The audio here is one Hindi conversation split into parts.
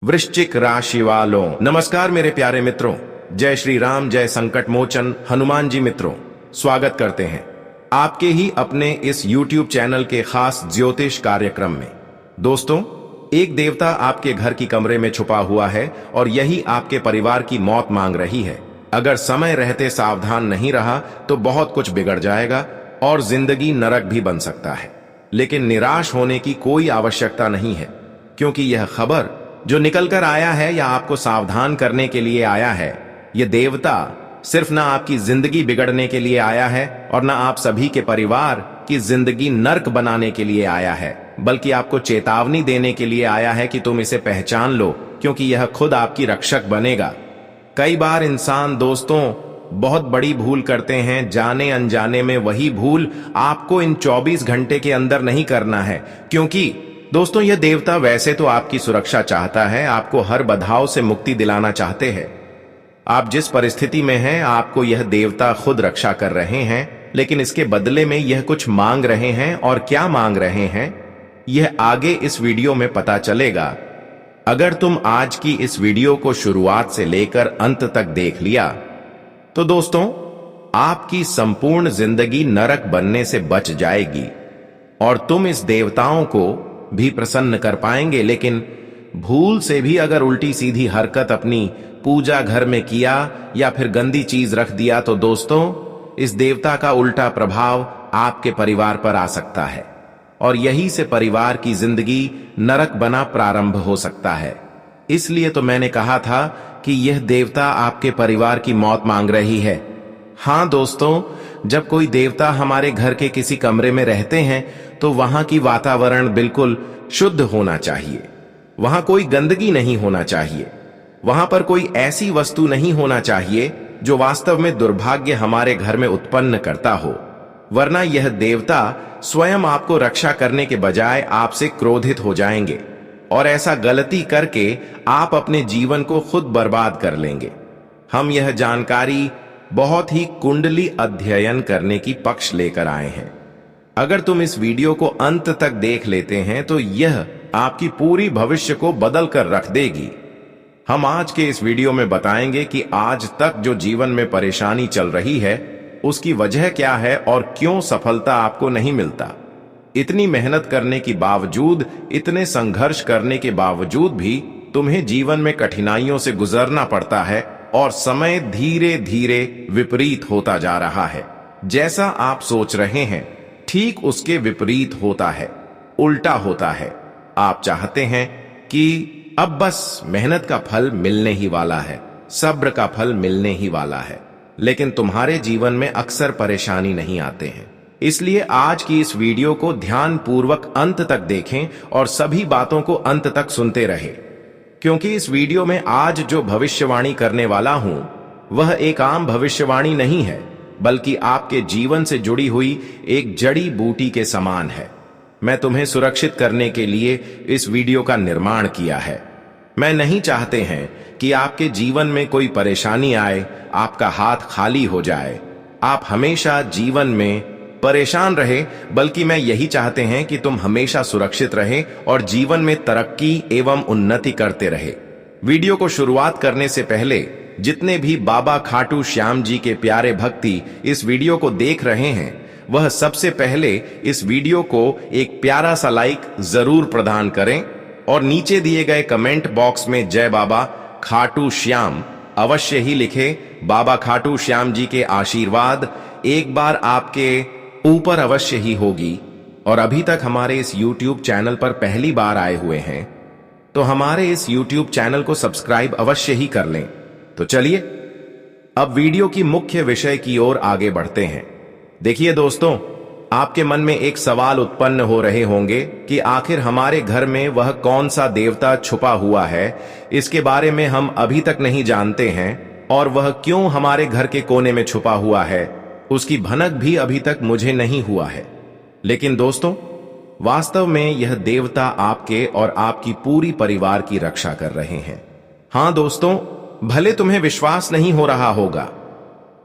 वृश्चिक राशि वालों, नमस्कार मेरे प्यारे मित्रों। जय श्री राम, जय संकट मोचन हनुमान जी। मित्रों, स्वागत करते हैं आपके ही अपने इस YouTube चैनल के खास ज्योतिष कार्यक्रम में। दोस्तों, एक देवता आपके घर की कमरे में छुपा हुआ है और यही आपके परिवार की मौत मांग रही है। अगर समय रहते सावधान नहीं रहा तो बहुत कुछ बिगड़ जाएगा और जिंदगी नरक भी बन सकता है। लेकिन निराश होने की कोई आवश्यकता नहीं है, क्योंकि यह खबर जो निकल कर आया है या आपको सावधान करने के लिए आया है, यह देवता सिर्फ ना आपकी जिंदगी बिगड़ने के लिए आया है और ना आप सभी के परिवार की जिंदगी नर्क बनाने के लिए आया है, बल्कि आपको चेतावनी देने के लिए आया है कि तुम इसे पहचान लो, क्योंकि यह खुद आपकी रक्षक बनेगा। कई बार इंसान दोस्तों बहुत बड़ी भूल करते हैं, जाने अनजाने में। वही भूल आपको इन 24 घंटे के अंदर नहीं करना है, क्योंकि दोस्तों यह देवता वैसे तो आपकी सुरक्षा चाहता है, आपको हर बाधाओं से मुक्ति दिलाना चाहते हैं। आप जिस परिस्थिति में हैं, आपको यह देवता खुद रक्षा कर रहे हैं, लेकिन इसके बदले में यह कुछ मांग रहे हैं। और क्या मांग रहे हैं, यह आगे इस वीडियो में पता चलेगा। अगर तुम आज की इस वीडियो को शुरुआत से लेकर अंत तक देख लिया तो दोस्तों आपकी संपूर्ण जिंदगी नरक बनने से बच जाएगी और तुम इस देवताओं को भी प्रसन्न कर पाएंगे। लेकिन भूल से भी अगर उल्टी सीधी हरकत अपनी पूजा घर में किया या फिर गंदी चीज रख दिया तो दोस्तों इस देवता का उल्टा प्रभाव आपके परिवार पर आ सकता है और यही से परिवार की जिंदगी नरक बना प्रारंभ हो सकता है। इसलिए तो मैंने कहा था कि यह देवता आपके परिवार की मौत मांग रही है। हाँ दोस्तों, जब कोई देवता हमारे घर के किसी कमरे में रहते हैं तो वहां की वातावरण बिल्कुल शुद्ध होना चाहिए, वहां कोई गंदगी नहीं होना चाहिए, वहां पर कोई ऐसी वस्तु नहीं होना चाहिए जो वास्तव में दुर्भाग्य हमारे घर में उत्पन्न करता हो। वरना यह देवता स्वयं आपको रक्षा करने के बजाय आपसे क्रोधित हो जाएंगे और ऐसा गलती करके आप अपने जीवन को खुद बर्बाद कर लेंगे। हम यह जानकारी बहुत ही कुंडली अध्ययन करने की पक्ष लेकर आए हैं। अगर तुम इस वीडियो को अंत तक देख लेते हैं तो यह आपकी पूरी भविष्य को बदल कर रख देगी। हम आज के इस वीडियो में बताएंगे कि आज तक जो जीवन में परेशानी चल रही है उसकी वजह क्या है और क्यों सफलता आपको नहीं मिलता। इतनी मेहनत करने के बावजूद, इतने संघर्ष करने के बावजूद भी तुम्हें जीवन में कठिनाइयों से गुजरना पड़ता है और समय धीरे धीरे विपरीत होता जा रहा है। जैसा आप सोच रहे हैं ठीक उसके विपरीत होता है, उल्टा होता है। आप चाहते हैं कि अब बस मेहनत का फल मिलने ही वाला है, सब्र का फल मिलने ही वाला है, लेकिन तुम्हारे जीवन में अक्सर परेशानी नहीं आते हैं। इसलिए आज की इस वीडियो को ध्यान पूर्वक अंत तक देखें और सभी बातों को अंत तक सुनते रहें, क्योंकि इस वीडियो में आज जो भविष्यवाणी करने वाला हूं वह एक आम भविष्यवाणी नहीं है, बल्कि आपके जीवन से जुड़ी हुई एक जड़ी बूटी के समान है। मैं तुम्हें सुरक्षित करने के लिए इस वीडियो का निर्माण किया है। मैं नहीं चाहते हैं कि आपके जीवन में कोई परेशानी आए, आपका हाथ खाली हो जाए, आप हमेशा जीवन में परेशान रहे, बल्कि मैं यही चाहते हैं कि तुम हमेशा सुरक्षित रहे और जीवन में तरक्की एवं उन्नति करते रहे। वीडियो को शुरुआत करने से पहले जितने भी बाबा खाटू श्याम जी के प्यारे भक्ति इस वीडियो को देख रहे हैं, वह सबसे पहले इस वीडियो को एक प्यारा सा लाइक जरूर प्रदान करें और नीचे दिए गए कमेंट बॉक्स में जय बाबा खाटू श्याम अवश्य ही लिखें। बाबा खाटू श्याम जी के आशीर्वाद एक बार आपके ऊपर अवश्य ही होगी। और अभी तक हमारे इस YouTube चैनल पर पहली बार आए हुए हैं तो हमारे इस YouTube चैनल को सब्सक्राइब अवश्य ही कर लें। तो चलिए अब वीडियो की मुख्य विषय की ओर आगे बढ़ते हैं। देखिए दोस्तों, आपके मन में एक सवाल उत्पन्न हो रहे होंगे कि आखिर हमारे घर में वह कौन सा देवता छुपा हुआ है, इसके बारे में हम अभी तक नहीं जानते हैं और वह क्यों हमारे घर के कोने में छुपा हुआ है, उसकी भनक भी अभी तक मुझे नहीं हुआ है। लेकिन दोस्तों, वास्तव में यह देवता आपके और आपकी पूरी परिवार की रक्षा कर रहे हैं। हाँ दोस्तों, भले तुम्हें विश्वास नहीं हो रहा होगा,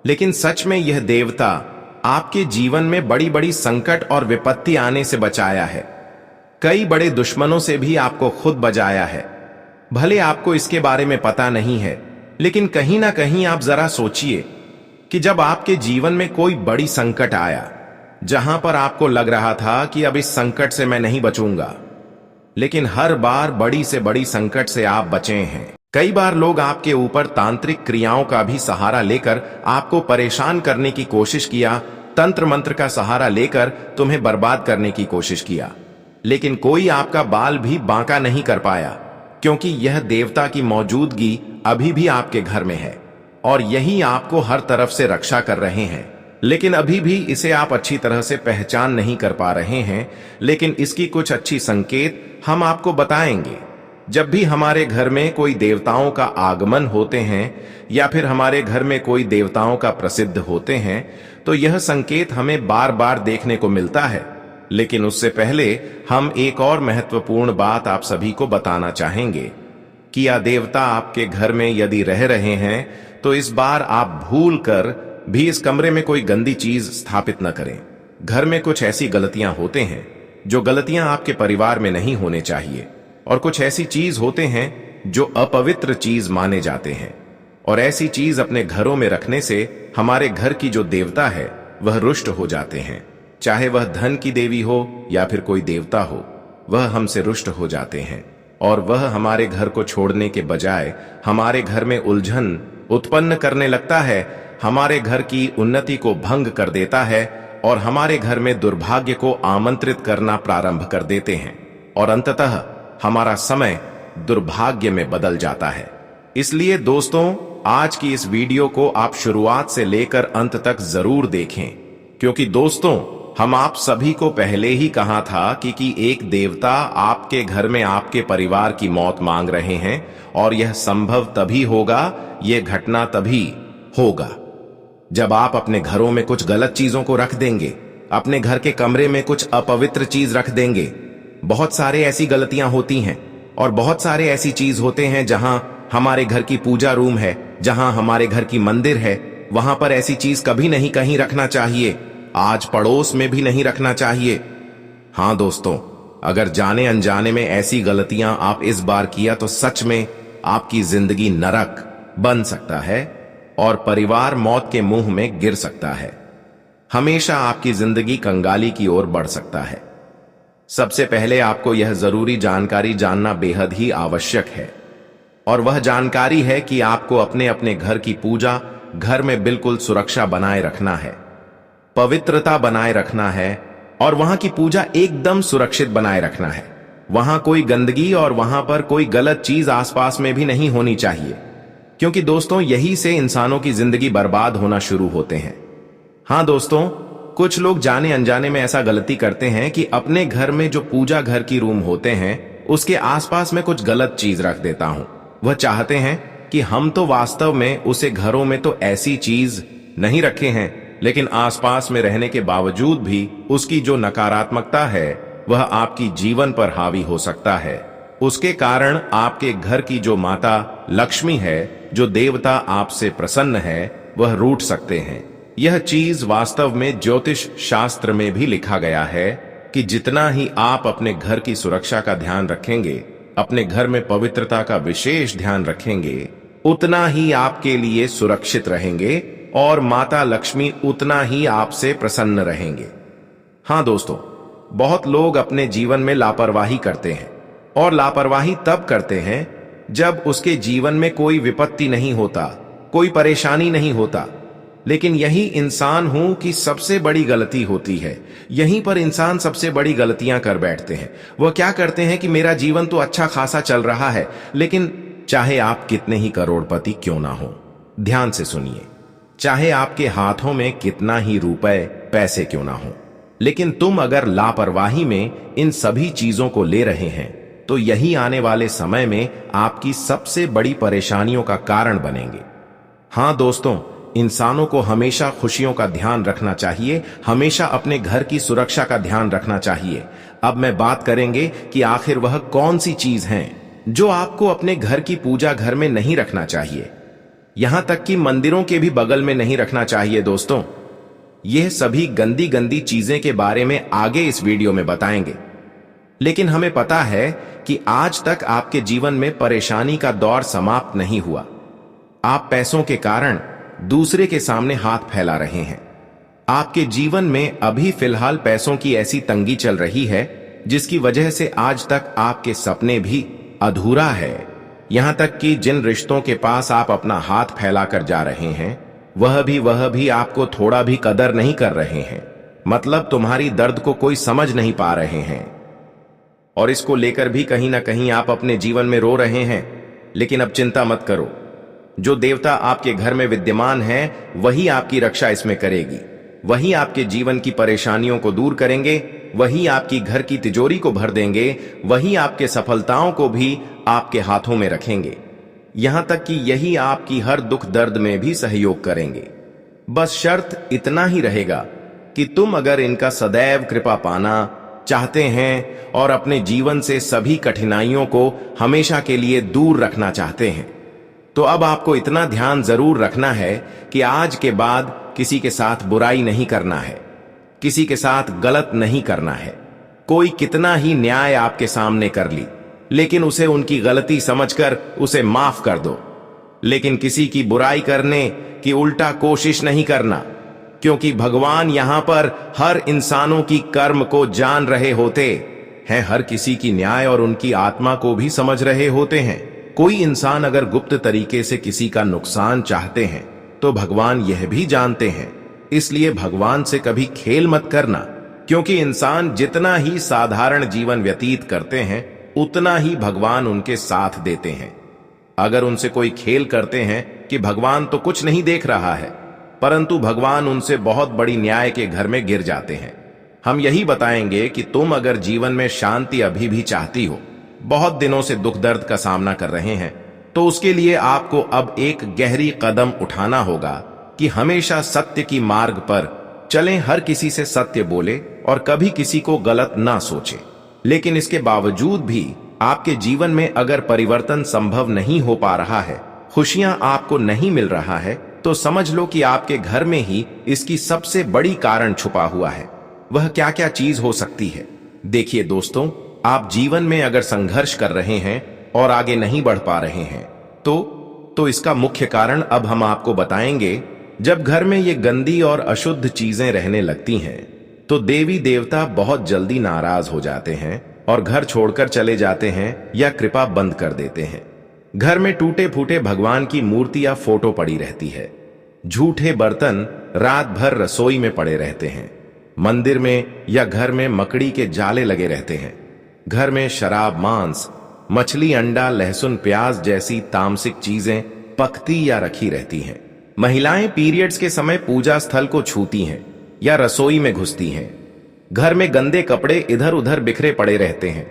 लेकिन सच में यह देवता आपके जीवन में बड़ी बड़ी संकट और विपत्ति आने से बचाया है। कई बड़े दुश्मनों से भी आपको खुद बचाया है। भले आपको इसके बारे में पता नहीं है, लेकिन कहीं ना कहीं आप जरा सोचिए कि जब आपके जीवन में कोई बड़ी संकट आया, जहां पर आपको लग रहा था कि अब इस संकट से मैं नहीं बचूंगा, लेकिन हर बार बड़ी से बड़ी संकट से आप बचे हैं। कई बार लोग आपके ऊपर तांत्रिक क्रियाओं का भी सहारा लेकर आपको परेशान करने की कोशिश किया, तंत्र मंत्र का सहारा लेकर तुम्हें बर्बाद करने की कोशिश किया, लेकिन कोई आपका बाल भी बांका नहीं कर पाया, क्योंकि यह देवता की मौजूदगी अभी भी आपके घर में है और यही आपको हर तरफ से रक्षा कर रहे हैं। लेकिन अभी भी इसे आप अच्छी तरह से पहचान नहीं कर पा रहे हैं, लेकिन इसकी कुछ अच्छी संकेत हम आपको बताएंगे। जब भी हमारे घर में कोई देवताओं का आगमन होते हैं या फिर हमारे घर में कोई देवताओं का प्रसिद्ध होते हैं, तो यह संकेत हमें बार बार देखने को मिलता है। लेकिन उससे पहले हम एक और महत्वपूर्ण बात आप सभी को बताना चाहेंगे कि यह देवता आपके घर में यदि रह रहे हैं, तो इस बार आप भूल कर भी इस कमरे में कोई गंदी चीज स्थापित न करें। घर में कुछ ऐसी गलतियां होते हैं जो गलतियां आपके परिवार में नहीं होने चाहिए, और कुछ ऐसी चीज होते हैं जो अपवित्र चीज माने जाते हैं, और ऐसी चीज अपने घरों में रखने से हमारे घर की जो देवता है वह रुष्ट हो जाते हैं। चाहे वह धन की देवी हो या फिर कोई देवता हो, वह हमसे रुष्ट हो जाते हैं और वह हमारे घर को छोड़ने के बजाय हमारे घर में उलझन उत्पन्न करने लगता है, हमारे घर की उन्नति को भंग कर देता है और हमारे घर में दुर्भाग्य को आमंत्रित करना प्रारंभ कर देते हैं, और अंततः हमारा समय दुर्भाग्य में बदल जाता है। इसलिए दोस्तों, आज की इस वीडियो को आप शुरुआत से लेकर अंत तक जरूर देखें, क्योंकि दोस्तों, हम आप सभी को पहले ही कहा था कि एक देवता आपके घर में आपके परिवार की मौत मांग रहे हैं, और यह संभव तभी होगा, यह घटना तभी होगा जब आप अपने घरों में कुछ गलत चीजों को रख देंगे, अपने घर के कमरे में कुछ अपवित्र चीज रख देंगे। बहुत सारे ऐसी गलतियां होती हैं और बहुत सारे ऐसी चीज होते हैं जहां हमारे घर की पूजा रूम है, जहां हमारे घर की मंदिर है, वहां पर ऐसी चीज कभी नहीं कहीं रखना चाहिए, आज पड़ोस में भी नहीं रखना चाहिए। हां दोस्तों, अगर जाने अनजाने में ऐसी गलतियां आप इस बार किया तो सच में आपकी जिंदगी नरक बन सकता है और परिवार मौत के मुंह में गिर सकता है। हमेशा आपकी जिंदगी कंगाली की ओर बढ़ सकता है। सबसे पहले आपको यह जरूरी जानकारी जानना बेहद ही आवश्यक है, और वह जानकारी है कि आपको अपने अपने घर की पूजा घर में बिल्कुल सुरक्षा बनाए रखना है, पवित्रता बनाए रखना है, और वहां की पूजा एकदम सुरक्षित बनाए रखना है। वहां कोई गंदगी और वहां पर कोई गलत चीज आसपास में भी नहीं होनी चाहिए, क्योंकि दोस्तों, यही से इंसानों की जिंदगी बर्बाद होना शुरू होते हैं। हां दोस्तों, कुछ लोग जाने अनजाने में ऐसा गलती करते हैं कि अपने घर में जो पूजा घर की रूम होते हैं उसके आसपास में कुछ गलत चीज रख देता हूं। वह चाहते हैं कि हम तो वास्तव में उसे घरों में तो ऐसी चीज नहीं रखे हैं, लेकिन आसपास में रहने के बावजूद भी उसकी जो नकारात्मकता है वह आपकी जीवन पर हावी हो सकता है। उसके कारण आपके घर की जो माता लक्ष्मी है, जो देवता आपसे प्रसन्न है, वह रूठ सकते हैं। यह चीज वास्तव में ज्योतिष शास्त्र में भी लिखा गया है कि जितना ही आप अपने घर की सुरक्षा का ध्यान रखेंगे, अपने घर में पवित्रता का विशेष ध्यान रखेंगे, उतना ही आपके लिए सुरक्षित रहेंगे और माता लक्ष्मी उतना ही आपसे प्रसन्न रहेंगे। हां दोस्तों, बहुत लोग अपने जीवन में लापरवाही करते हैं, और लापरवाही तब करते हैं जब उसके जीवन में कोई विपत्ति नहीं होता, कोई परेशानी नहीं होता। लेकिन यही इंसान हूं कि सबसे बड़ी गलती होती है। यहीं पर इंसान सबसे बड़ी गलतियां कर बैठते हैं। वह क्या करते हैं कि मेरा जीवन तो अच्छा खासा चल रहा है, लेकिन चाहे आप कितने ही करोड़पति क्यों ना हो, ध्यान से सुनिए, चाहे आपके हाथों में कितना ही रुपए पैसे क्यों ना हो, लेकिन तुम अगर लापरवाही में इन सभी चीजों को ले रहे हैं, तो यही आने वाले समय में आपकी सबसे बड़ी परेशानियों का कारण बनेंगे। हां दोस्तों, इंसानों को हमेशा खुशियों का ध्यान रखना चाहिए, हमेशा अपने घर की सुरक्षा का ध्यान रखना चाहिए। अब मैं बात करेंगे कि आखिर वह कौन सी चीज हैं जो आपको अपने घर की पूजा घर में नहीं रखना चाहिए, यहां तक कि मंदिरों के भी बगल में नहीं रखना चाहिए। दोस्तों, यह सभी गंदी गंदी चीजें के बारे में आगे इस वीडियो में बताएंगे, लेकिन हमें पता है कि आज तक आपके जीवन में परेशानी का दौर समाप्त नहीं हुआ। आप पैसों के कारण दूसरे के सामने हाथ फैला रहे हैं। आपके जीवन में अभी फिलहाल पैसों की ऐसी तंगी चल रही है जिसकी वजह से आज तक आपके सपने भी अधूरा है। यहां तक कि जिन रिश्तों के पास आप अपना हाथ फैलाकर जा रहे हैं वह भी आपको थोड़ा भी कदर नहीं कर रहे हैं। मतलब तुम्हारी दर्द को कोई समझ नहीं पा रहे हैं और इसको लेकर भी कहीं ना कहीं आप अपने जीवन में रो रहे हैं। लेकिन अब चिंता मत करो, जो देवता आपके घर में विद्यमान है वही आपकी रक्षा इसमें करेगी। वही आपके जीवन की परेशानियों को दूर करेंगे, वही आपकी घर की तिजोरी को भर देंगे, वही आपके सफलताओं को भी आपके हाथों में रखेंगे। यहां तक कि यही आपकी हर दुख दर्द में भी सहयोग करेंगे। बस शर्त इतना ही रहेगा कि तुम अगर इनका सदैव कृपा पाना चाहते हैं और अपने जीवन से सभी कठिनाइयों को हमेशा के लिए दूर रखना चाहते हैं, तो अब आपको इतना ध्यान जरूर रखना है कि आज के बाद किसी के साथ बुराई नहीं करना है, किसी के साथ गलत नहीं करना है। कोई कितना ही न्याय आपके सामने कर ली, लेकिन उसे उनकी गलती समझकर उसे माफ कर दो। लेकिन किसी की बुराई करने की उल्टा कोशिश नहीं करना, क्योंकि भगवान यहां पर हर इंसानों की कर्म को जान रहे होते हैं, हर किसी की न्याय और उनकी आत्मा को भी समझ रहे होते हैं। कोई इंसान अगर गुप्त तरीके से किसी का नुकसान चाहते हैं तो भगवान यह भी जानते हैं। इसलिए भगवान से कभी खेल मत करना, क्योंकि इंसान जितना ही साधारण जीवन व्यतीत करते हैं उतना ही भगवान उनके साथ देते हैं। अगर उनसे कोई खेल करते हैं कि भगवान तो कुछ नहीं देख रहा है, परंतु भगवान उनसे बहुत बड़ी न्याय के घर में गिर जाते हैं। हम यही बताएंगे कि तुम अगर जीवन में शांति अभी भी चाहती हो, बहुत दिनों से दुख दर्द का सामना कर रहे हैं, तो उसके लिए आपको अब एक गहरी कदम उठाना होगा कि हमेशा सत्य की मार्ग पर चलें, हर किसी से सत्य बोले और कभी किसी को गलत ना सोचे। लेकिन इसके बावजूद भी आपके जीवन में अगर परिवर्तन संभव नहीं हो पा रहा है, खुशियां आपको नहीं मिल रहा है, तो समझ लो कि आपके घर में ही इसकी सबसे बड़ी कारण छुपा हुआ है। वह क्या क्या चीज हो सकती है? देखिए दोस्तों, आप जीवन में अगर संघर्ष कर रहे हैं और आगे नहीं बढ़ पा रहे हैं तो इसका मुख्य कारण अब हम आपको बताएंगे। जब घर में ये गंदी और अशुद्ध चीजें रहने लगती हैं तो देवी देवता बहुत जल्दी नाराज हो जाते हैं और घर छोड़कर चले जाते हैं या कृपा बंद कर देते हैं। घर में टूटे फूटे भगवान की मूर्ति या फोटो पड़ी रहती है। झूठे बर्तन रात भर रसोई में पड़े रहते हैं। मंदिर में या घर में मकड़ी के जाले लगे रहते हैं। घर में शराब, मांस, मछली, अंडा, लहसुन, प्याज जैसी तामसिक चीजें पकती या रखी रहती हैं। महिलाएं पीरियड्स के समय पूजा स्थल को छूती हैं या रसोई में घुसती हैं। घर में गंदे कपड़े इधर उधर बिखरे पड़े रहते हैं।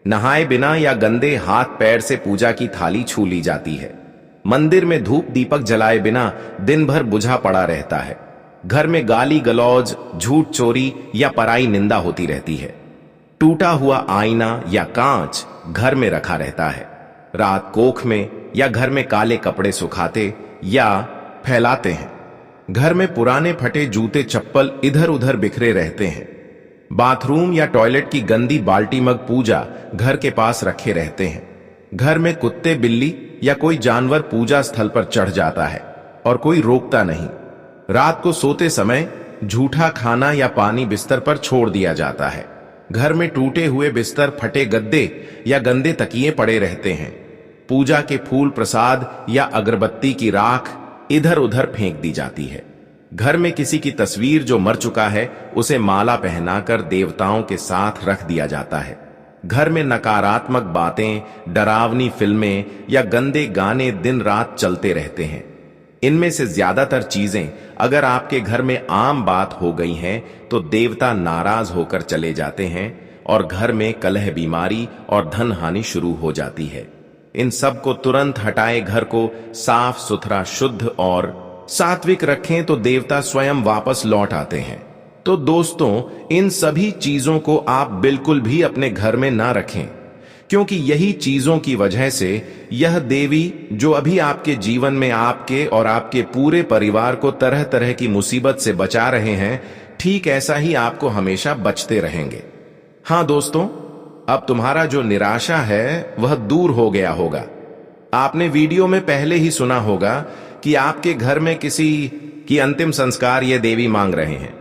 नहाए बिना या गंदे हाथ पैर से पूजा की थाली छू ली जाती है। मंदिर में धूप दीपक जलाए बिना दिन भर बुझा पड़ा रहता है। घर में गाली गलौज, झूठ चोरी या पराई निंदा होती रहती है। टूटा हुआ आईना या कांच घर में रखा रहता है। रात कोख में या घर में काले कपड़े सुखाते या फैलाते हैं। घर में पुराने फटे जूते चप्पल इधर उधर बिखरे रहते हैं। बाथरूम या टॉयलेट की गंदी बाल्टी मग पूजा घर के पास रखे रहते हैं। घर में कुत्ते, बिल्ली या कोई जानवर पूजा स्थल पर चढ़ जाता है और कोई रोकता नहीं। रात को सोते समय झूठा खाना या पानी बिस्तर पर छोड़ दिया जाता है। घर में टूटे हुए बिस्तर, फटे गद्दे या गंदे तकिए पड़े रहते हैं। पूजा के फूल, प्रसाद या अगरबत्ती की राख इधर उधर फेंक दी जाती है। घर में किसी की तस्वीर जो मर चुका है उसे माला पहनाकर देवताओं के साथ रख दिया जाता है। घर में नकारात्मक बातें, डरावनी फिल्में या गंदे गाने दिन रात चलते रहते हैं। इनमें से ज्यादातर चीजें अगर आपके घर में आम बात हो गई हैं तो देवता नाराज होकर चले जाते हैं और घर में कलह, बीमारी और धन हानि शुरू हो जाती है। इन सब को तुरंत हटाए, घर को साफ सुथरा, शुद्ध और सात्विक रखें तो देवता स्वयं वापस लौट आते हैं। तो दोस्तों, इन सभी चीजों को आप बिल्कुल भी अपने घर में ना रखें, क्योंकि यही चीजों की वजह से यह देवी जो अभी आपके जीवन में आपके और आपके पूरे परिवार को तरह तरह की मुसीबत से बचा रहे हैं, ठीक ऐसा ही आपको हमेशा बचते रहेंगे। हाँ दोस्तों, अब तुम्हारा जो निराशा है वह दूर हो गया होगा। आपने वीडियो में पहले ही सुना होगा कि आपके घर में किसी की अंतिम संस्कार ये देवी मांग रहे हैं,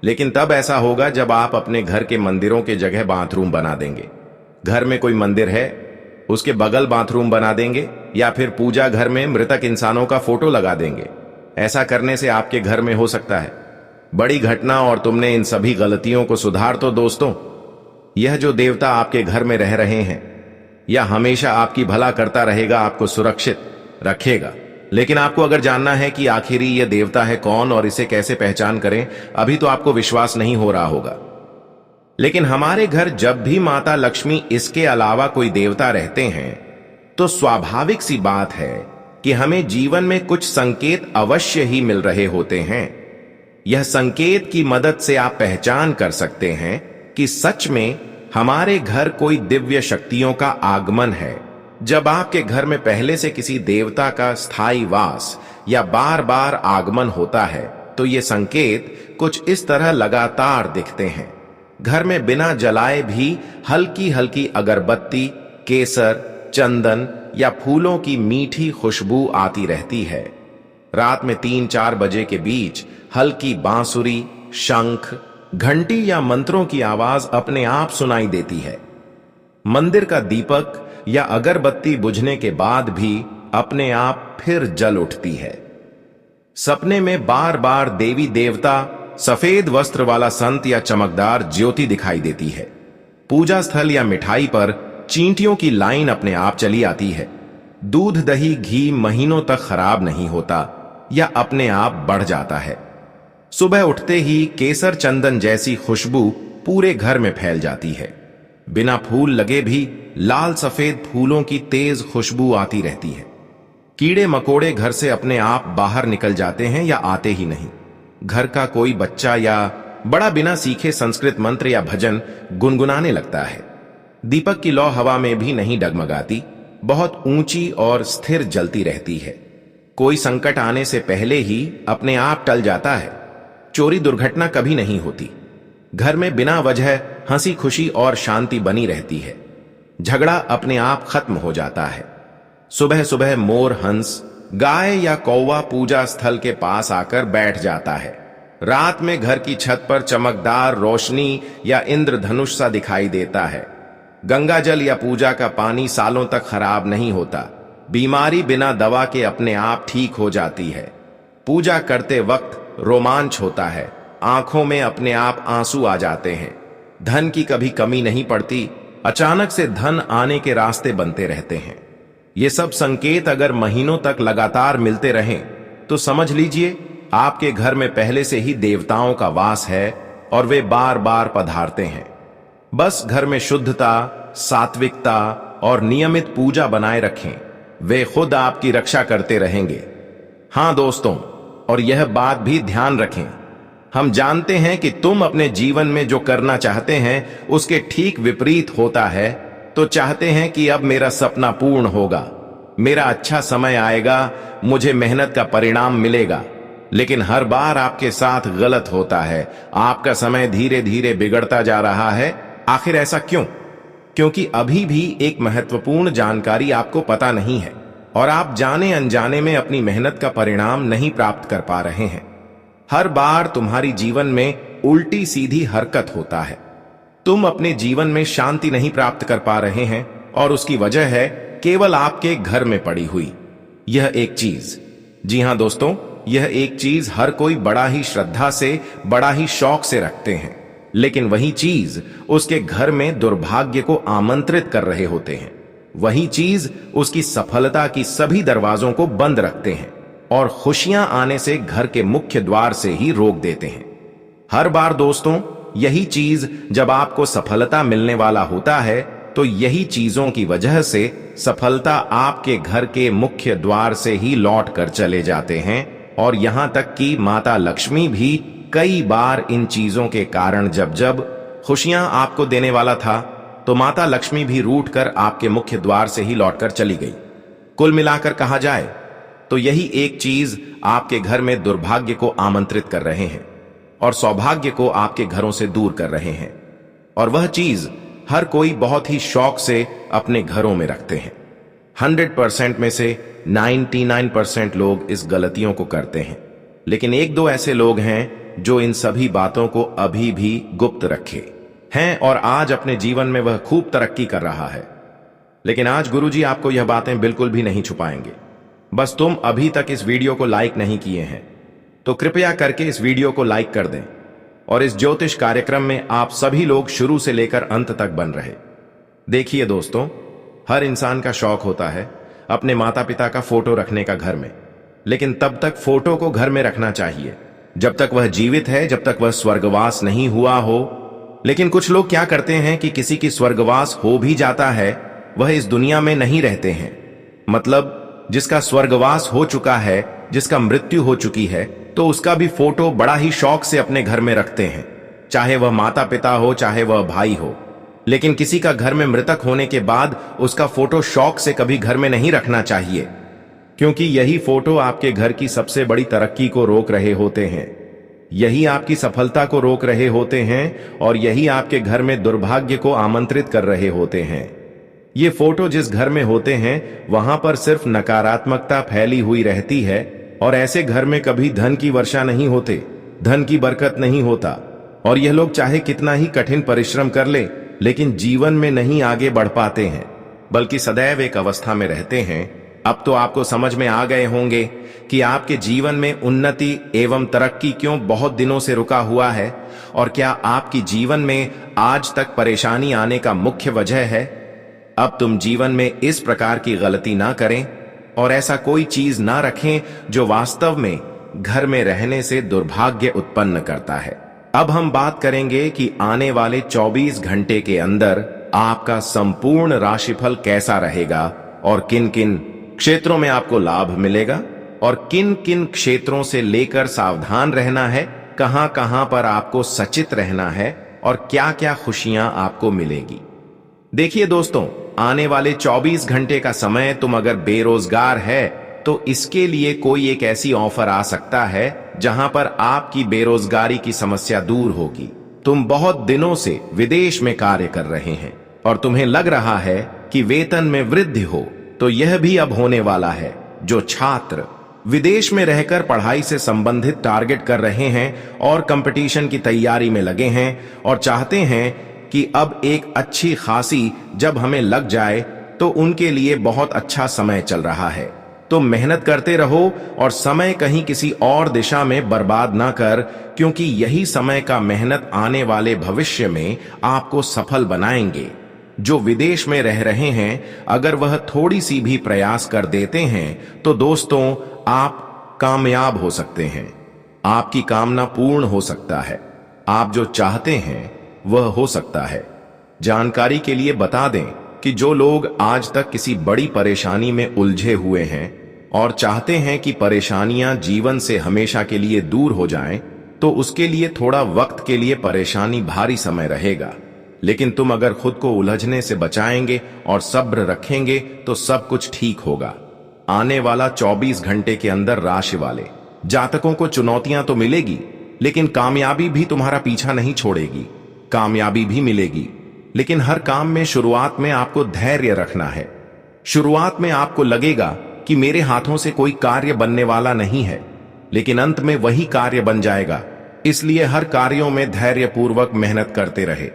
लेकिन तब ऐसा होगा जब आप अपने घर के मंदिरों के जगह बाथरूम बना देंगे। घर में कोई मंदिर है, उसके बगल बाथरूम बना देंगे, या फिर पूजा घर में मृतक इंसानों का फोटो लगा देंगे। ऐसा करने से आपके घर में हो सकता है बड़ी घटना, और तुमने इन सभी गलतियों को सुधार तो दोस्तों। यह जो देवता आपके घर में रह रहे हैं, यह हमेशा आपकी भला करता रहेगा, आपको सुरक्षित रखेगा। लेकिन आपको अगर जानना है कि आखिर यह देवता है कौन और इसे कैसे पहचान करें, अभी तो आपको विश्वास नहीं हो रहा होगा। लेकिन हमारे घर जब भी माता लक्ष्मी इसके अलावा कोई देवता रहते हैं, तो स्वाभाविक सी बात है कि हमें जीवन में कुछ संकेत अवश्य ही मिल रहे होते हैं। यह संकेत की मदद से आप पहचान कर सकते हैं कि सच में हमारे घर कोई दिव्य शक्तियों का आगमन है। जब आपके घर में पहले से किसी देवता का स्थायी वास या बार बार आगमन होता है, तो ये संकेत कुछ इस तरह लगातार दिखते हैं। घर में बिना जलाए भी हल्की हल्की अगरबत्ती, केसर, चंदन या फूलों की मीठी खुशबू आती रहती है। रात में 3-4 बजे के बीच हल्की बांसुरी, शंख, घंटी या मंत्रों की आवाज अपने आप सुनाई देती है। मंदिर का दीपक या अगरबत्ती बुझने के बाद भी अपने आप फिर जल उठती है। सपने में बार बार देवी देवता, सफेद वस्त्र वाला संत या चमकदार ज्योति दिखाई देती है। पूजा स्थल या मिठाई पर चींटियों की लाइन अपने आप चली आती है। दूध, दही, घी महीनों तक खराब नहीं होता या अपने आप बढ़ जाता है। सुबह उठते ही केसर, चंदन जैसी खुशबू पूरे घर में फैल जाती है। बिना फूल लगे भी लाल सफेद फूलों की तेज खुशबू आती रहती है। कीड़े मकोड़े घर से अपने आप बाहर निकल जाते हैं या आते ही नहीं। घर का कोई बच्चा या बड़ा बिना सीखे संस्कृत मंत्र या भजन गुनगुनाने लगता है। दीपक की लौ हवा में भी नहीं डगमगाती, बहुत ऊंची और स्थिर जलती रहती है। कोई संकट आने से पहले ही अपने आप टल जाता है। चोरी दुर्घटना कभी नहीं होती। घर में बिना वजह हंसी खुशी और शांति बनी रहती है। झगड़ा अपने आप खत्म हो जाता है। सुबह सुबह मोर, हंस, गाय या कौवा पूजा स्थल के पास आकर बैठ जाता है। रात में घर की छत पर चमकदार रोशनी या इंद्रधनुष सा दिखाई देता है। गंगा जल या पूजा का पानी सालों तक खराब नहीं होता। बीमारी बिना दवा के अपने आप ठीक हो जाती है। पूजा करते वक्त रोमांच होता है, आंखों में अपने आप आंसू आ जाते हैं। धन की कभी कमी नहीं पड़ती, अचानक से धन आने के रास्ते बनते रहते हैं। ये सब संकेत अगर महीनों तक लगातार मिलते रहें, तो समझ लीजिए आपके घर में पहले से ही देवताओं का वास है और वे बार बार पधारते हैं। बस घर में शुद्धता, सात्विकता और नियमित पूजा बनाए रखें, वे खुद आपकी रक्षा करते रहेंगे। हां दोस्तों, और यह बात भी ध्यान रखें, हम जानते हैं कि तुम अपने जीवन में जो करना चाहते हैं उसके ठीक विपरीत होता है। तो चाहते हैं कि अब मेरा सपना पूर्ण होगा, मेरा अच्छा समय आएगा, मुझे मेहनत का परिणाम मिलेगा, लेकिन हर बार आपके साथ गलत होता है। आपका समय धीरे धीरे बिगड़ता जा रहा है। आखिर ऐसा क्यों? क्योंकि अभी भी एक महत्वपूर्ण जानकारी आपको पता नहीं है और आप जाने अनजाने में अपनी मेहनत का परिणाम नहीं प्राप्त कर पा रहे हैं। हर बार तुम्हारी जीवन में उल्टी सीधी हरकत होता है। तुम अपने जीवन में शांति नहीं प्राप्त कर पा रहे हैं और उसकी वजह है केवल आपके घर में पड़ी हुई यह एक चीज। जी हां दोस्तों, यह एक चीज हर कोई बड़ा ही श्रद्धा से, बड़ा ही शौक से रखते हैं, लेकिन वही चीज उसके घर में दुर्भाग्य को आमंत्रित कर रहे होते हैं। वही चीज उसकी सफलता की सभी दरवाजों को बंद रखते हैं और खुशियां आने से घर के मुख्य द्वार से ही रोक देते हैं। हर बार दोस्तों, यही चीज जब आपको सफलता मिलने वाला होता है, तो यही चीजों की वजह से सफलता आपके घर के मुख्य द्वार से ही लौट कर चले जाते हैं। और यहां तक कि माता लक्ष्मी भी कई बार इन चीजों के कारण जब जब खुशियां आपको देने वाला था, तो माता लक्ष्मी भी रूठ कर आपके मुख्य द्वार से ही लौटकर चली गई। कुल मिलाकर कहा जाए तो यही एक चीज आपके घर में दुर्भाग्य को आमंत्रित कर रहे हैं और सौभाग्य को आपके घरों से दूर कर रहे हैं। और वह चीज हर कोई बहुत ही शौक से अपने घरों में रखते हैं। 100% में से 99% लोग इस गलतियों को करते हैं, लेकिन एक दो ऐसे लोग हैं जो इन सभी बातों को अभी भी गुप्त रखे हैं और आज अपने जीवन में वह खूब तरक्की कर रहा है। लेकिन आज गुरुजी आपको यह बातें बिल्कुल भी नहीं छुपाएंगे। बस तुम अभी तक इस वीडियो को लाइक नहीं किए हैं तो कृपया करके इस वीडियो को लाइक कर दें और इस ज्योतिष कार्यक्रम में आप सभी लोग शुरू से लेकर अंत तक बन रहे। देखिए दोस्तों, हर इंसान का शौक होता है अपने माता पिता का फोटो रखने का घर में, लेकिन तब तक फोटो को घर में रखना चाहिए जब तक वह जीवित है, जब तक वह स्वर्गवास नहीं हुआ हो। लेकिन कुछ लोग क्या करते हैं कि किसी की स्वर्गवास हो भी जाता है, वह इस दुनिया में नहीं रहते हैं। मतलब जिसका स्वर्गवास हो चुका है, जिसका मृत्यु हो चुकी है, तो उसका भी फोटो बड़ा ही शौक से अपने घर में रखते हैं, चाहे वह माता पिता हो, चाहे वह भाई हो। लेकिन किसी का घर में मृतक होने के बाद उसका फोटो शौक से कभी घर में नहीं रखना चाहिए, क्योंकि यही फोटो आपके घर की सबसे बड़ी तरक्की को रोक रहे होते हैं, यही आपकी सफलता को रोक रहे होते हैं और यही आपके घर में दुर्भाग्य को आमंत्रित कर रहे होते हैं। ये फोटो जिस घर में होते हैं वहां पर सिर्फ नकारात्मकता फैली हुई रहती है और ऐसे घर में कभी धन की वर्षा नहीं होते, धन की बरकत नहीं होता और यह लोग चाहे कितना ही कठिन परिश्रम कर ले लेकिन जीवन में नहीं आगे बढ़ पाते हैं, बल्कि सदैव एक अवस्था में रहते हैं। अब तो आपको समझ में आ गए होंगे कि आपके जीवन में उन्नति एवं तरक्की क्यों बहुत दिनों से रुका हुआ है और क्या आपकी जीवन में आज तक परेशानी आने का मुख्य वजह है। अब तुम जीवन में इस प्रकार की गलती ना करें और ऐसा कोई चीज ना रखें जो वास्तव में घर में रहने से दुर्भाग्य उत्पन्न करता है। अब हम बात करेंगे कि आने वाले 24 घंटे के अंदर आपका संपूर्ण राशिफल कैसा रहेगा और किन किन क्षेत्रों में आपको लाभ मिलेगा और किन किन क्षेत्रों से लेकर सावधान रहना है, कहां कहां पर आपको सचेत रहना है और क्या क्या खुशियां आपको मिलेगी। देखिए दोस्तों, आने वाले 24 घंटे का समय तुम अगर बेरोजगार है तो इसके लिए कोई एक ऐसी ऑफर आ सकता है जहां पर आपकी बेरोजगारी की समस्या दूर होगी। तुम बहुत दिनों से विदेश में कार्य कर रहे हैं और तुम्हें लग रहा है कि वेतन में वृद्धि हो, तो यह भी अब होने वाला है। जो छात्र विदेश में रहकर पढ़ाई से संबंधित टारगेट कर रहे हैं और कंपटीशन की तैयारी में लगे हैं और चाहते हैं कि अब एक अच्छी खासी जब हमें लग जाए, तो उनके लिए बहुत अच्छा समय चल रहा है। तो मेहनत करते रहो और समय कहीं किसी और दिशा में बर्बाद ना कर, क्योंकि यही समय का मेहनत आने वाले भविष्य में आपको सफल बनाएंगे। जो विदेश में रह रहे हैं, अगर वह थोड़ी सी भी प्रयास कर देते हैं तो दोस्तों आप कामयाब हो सकते हैं, आपकी कामना पूर्ण हो सकता है, आप जो चाहते हैं वह हो सकता है। जानकारी के लिए बता दें कि जो लोग आज तक किसी बड़ी परेशानी में उलझे हुए हैं और चाहते हैं कि परेशानियां जीवन से हमेशा के लिए दूर हो जाएं, तो उसके लिए थोड़ा वक्त के लिए परेशानी भारी समय रहेगा। लेकिन तुम अगर खुद को उलझने से बचाएंगे और सब्र रखेंगे तो सब कुछ ठीक होगा। आने वाला 24 घंटे के अंदर राशि वाले जातकों को चुनौतियां तो मिलेगी, लेकिन कामयाबी भी तुम्हारा पीछा नहीं छोड़ेगी। कामयाबी भी मिलेगी, लेकिन हर काम में शुरुआत में आपको धैर्य रखना है। शुरुआत में आपको लगेगा कि मेरे हाथों से कोई कार्य बनने वाला नहीं है, लेकिन अंत में वही कार्य बन जाएगा। इसलिए हर कार्यों में धैर्यपूर्वक मेहनत करते रहे।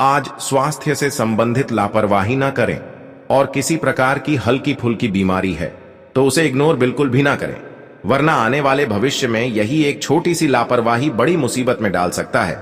आज स्वास्थ्य से संबंधित लापरवाही ना करें और किसी प्रकार की हल्की फुल्की बीमारी है तो उसे इग्नोर बिल्कुल भी ना करें, वरना आने वाले भविष्य में यही एक छोटी सी लापरवाही बड़ी मुसीबत में डाल सकता है।